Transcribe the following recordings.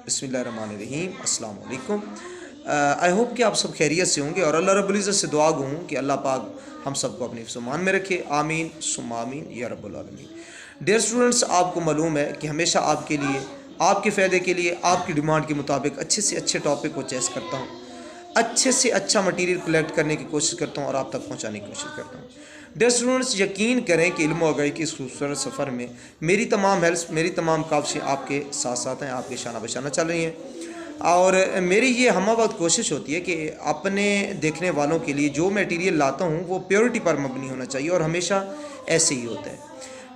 बिस्मिल्लाहिर्रहमानिर्रहीम। अस्सलाम वालेकुम। आई होप कि आप सब खैरियत से होंगे और अल्लाह रब्बुल इज़्ज़त से दुआ गो हूँ कि अल्लाह पाक हम सबको अपने हिफ्ज़-ओ-मान में रखे। आमीन सुम्मा आमीन या रब्बुल आलमीन। डियर स्टूडेंट्स, आपको मालूम है कि हमेशा आपके लिए, आपके फ़ायदे के लिए, आपकी डिमांड के मुताबिक अच्छे से अच्छे टॉपिक को चॉइस करता हूँ, अच्छे से अच्छा मटेरियल कलेक्ट करने की कोशिश करता हूँ और आप तक पहुँचाने की कोशिश करता हूँ। डियर स्टूडेंट्स, यकीन करें कि इल्म व आगाही की इस खूबसूरत सफ़र में मेरी तमाम हेल्प्स, मेरी तमाम काविशें आपके साथ साथ हैं, आपके शाना बशाना चल रही हैं। और मेरी ये हम वक्त कोशिश होती है कि अपने देखने वालों के लिए जो मटेरियल लाता हूँ वो प्योरिटी पर मबनी होना चाहिए और हमेशा ऐसे ही होता है।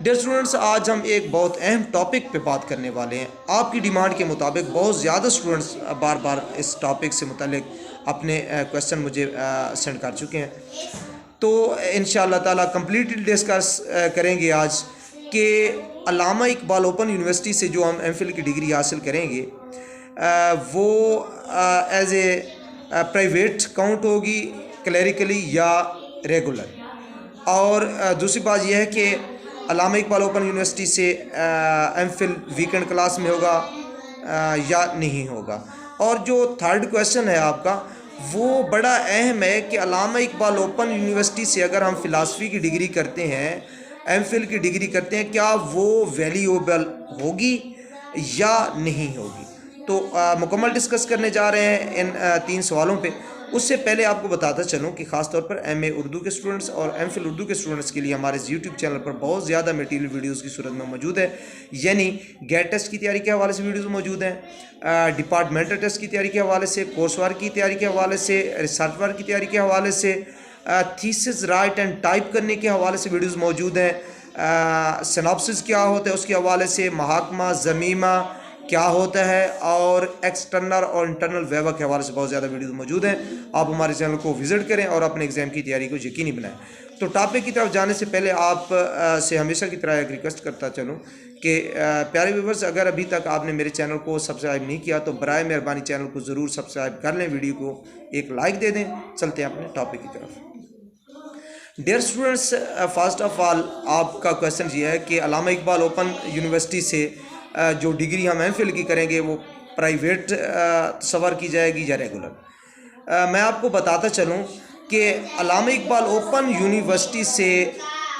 डियर स्टूडेंट्स, आज हम एक बहुत अहम टॉपिक पे बात करने वाले हैं। आपकी डिमांड के मुताबिक बहुत ज़्यादा स्टूडेंट्स बार बार इस टॉपिक से मुतल्लिक अपने क्वेश्चन मुझे सेंड कर चुके हैं, तो इंशाअल्लाह ताला कंप्लीटली डिस्कस करेंगे आज कि अल्लामा इकबाल ओपन यूनिवर्सिटी से जो हम एमफिल की डिग्री हासिल करेंगे वो एज ए प्राइवेट काउंट होगी, क्लरिकली या रेगुलर। और दूसरी बात यह है कि अल्लामा इकबाल ओपन यूनिवर्सिटी से एमफिल वीकेंड क्लास में होगा या नहीं होगा। और जो थर्ड क्वेश्चन है आपका वो बड़ा अहम है कि अल्लामा इकबाल ओपन यूनिवर्सिटी से अगर हम फ़िलासफ़ी की डिग्री करते हैं, एमफिल की डिग्री करते हैं, क्या वो वैल्यूएबल होगी या नहीं होगी। तो मुकम्मल डिस्कस करने जा रहे हैं इन 3 सवालों पे। उससे पहले आपको बताता चलूँ कि ख़ास तौर पर एमए उर्दू के स्टूडेंट्स और एमफिल उर्दू के स्टूडेंट्स के लिए हमारे यूट्यूब चैनल पर बहुत ज़्यादा मटीरियल वीडियोस की सूरत में मौजूद है। यानी गेट टेस्ट की तैयारी के हवाले से वीडियोस मौजूद हैं, डिपार्टमेंटल टेस्ट की तैयारी के हवाले से, कोर्स वर्क की तैयारी के हवाले से, रिसर्च वर्क की तैयारी के हवाले से, थीसिस राइट एंड टाइप करने के हवाले से वीडियोज़ मौजूद हैं, सिनॉप्सिस क्या होता है उसके हवाले से, महाकमा ज़मीमा क्या होता है, और एक्सटर्नल और इंटरनल वेवर के हवाले से बहुत ज़्यादा वीडियोस मौजूद हैं। आप हमारे चैनल को विज़िट करें और अपने एग्ज़ाम की तैयारी को यकीनी बनाएं। तो टॉपिक की तरफ जाने से पहले आप से हमेशा की तरह एक रिक्वेस्ट करता चलूँ कि प्यारे व्यूअर्स, अगर अभी तक आपने मेरे चैनल को सब्सक्राइब नहीं किया तो बराए मेहरबानी चैनल को ज़रूर सब्सक्राइब कर लें, वीडियो को एक लाइक दे दें। चलते हैं अपने टॉपिक की तरफ। Dear students, first of all आपका क्वेश्चन ये है कि अल्लामा इकबाल ओपन यूनिवर्सिटी से जो डिग्री हम एमफिल की करेंगे वो प्राइवेट सवर की जाएगी या रेगुलर। मैं आपको बताता चलूँ कि अल्लामा इकबाल ओपन यूनिवर्सिटी से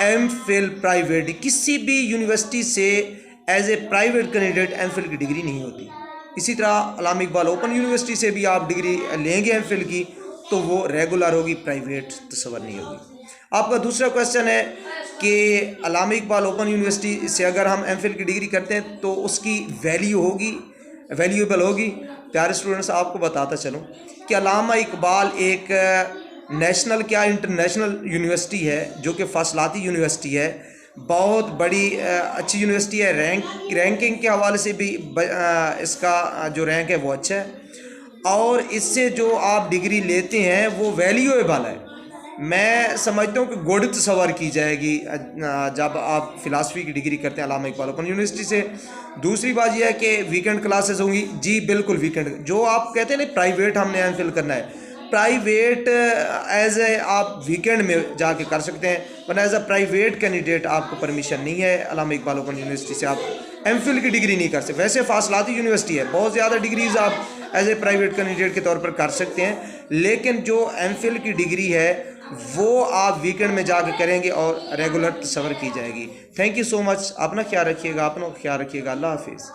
एमफिल प्राइवेट, किसी भी यूनिवर्सिटी से as a private candidate MPhil की डिग्री नहीं होती। इसी तरह अल्लामा इकबाल ओपन यूनिवर्सिटी से भी आप डिग्री लेंगे एमफिल की तो वो रेगुलर होगी, प्राइवेट तस्वर नहीं होगी। आपका दूसरा क्वेश्चन है कि अल्लामा इकबाल ओपन यूनिवर्सिटी से अगर हम एमफिल की डिग्री करते हैं तो उसकी वैल्यू होगी, वैल्यूएबल होगी। प्यारे स्टूडेंट्स, आपको बताता चलूँ कि अल्लामा इकबाल एक नेशनल क्या इंटरनेशनल यूनिवर्सिटी है जो कि फासलाती यूनिवर्सिटी है, बहुत बड़ी अच्छी यूनिवर्सिटी है। रैंकिंग के हवाले से भी इसका जो रैंक है वो अच्छा है और इससे जो आप डिग्री लेते हैं वो वैल्यूएबल है। मैं समझता हूँ कि गोड़ तस्वर की जाएगी जब आप फ़िलासफ़ी की डिग्री करते हैं अल्लामा इकबाल ओपन यूनिवर्सिटी से। दूसरी बात यह है कि वीकेंड क्लासेस होंगी। जी बिल्कुल, वीकेंड जो आप कहते हैं ना प्राइवेट हमने एमफिल करना है, प्राइवेट एज ए आप वीकेंड में जाके कर सकते हैं, वरना एज अ प्राइवेट कैंडिडेट आपको परमिशन नहीं है अल्लामा इकबाल ओपन यूनिवर्सिटी से आप एमफिल की डिग्री नहीं कर सकते। वैसे फासलाती यूनिवर्सिटी है, बहुत ज़्यादा डिग्रीज़ आप एज ए प्राइवेट कैंडिडेट के तौर पर कर सकते हैं, लेकिन जो एमफिल की डिग्री है वो आप वीकेंड में जाकर करेंगे और रेगुलर तस्वर की जाएगी। Thank you so much. अपना ख्याल रखिएगा, अपना ख्याल रखिएगा। अल्लाह हाफिज़।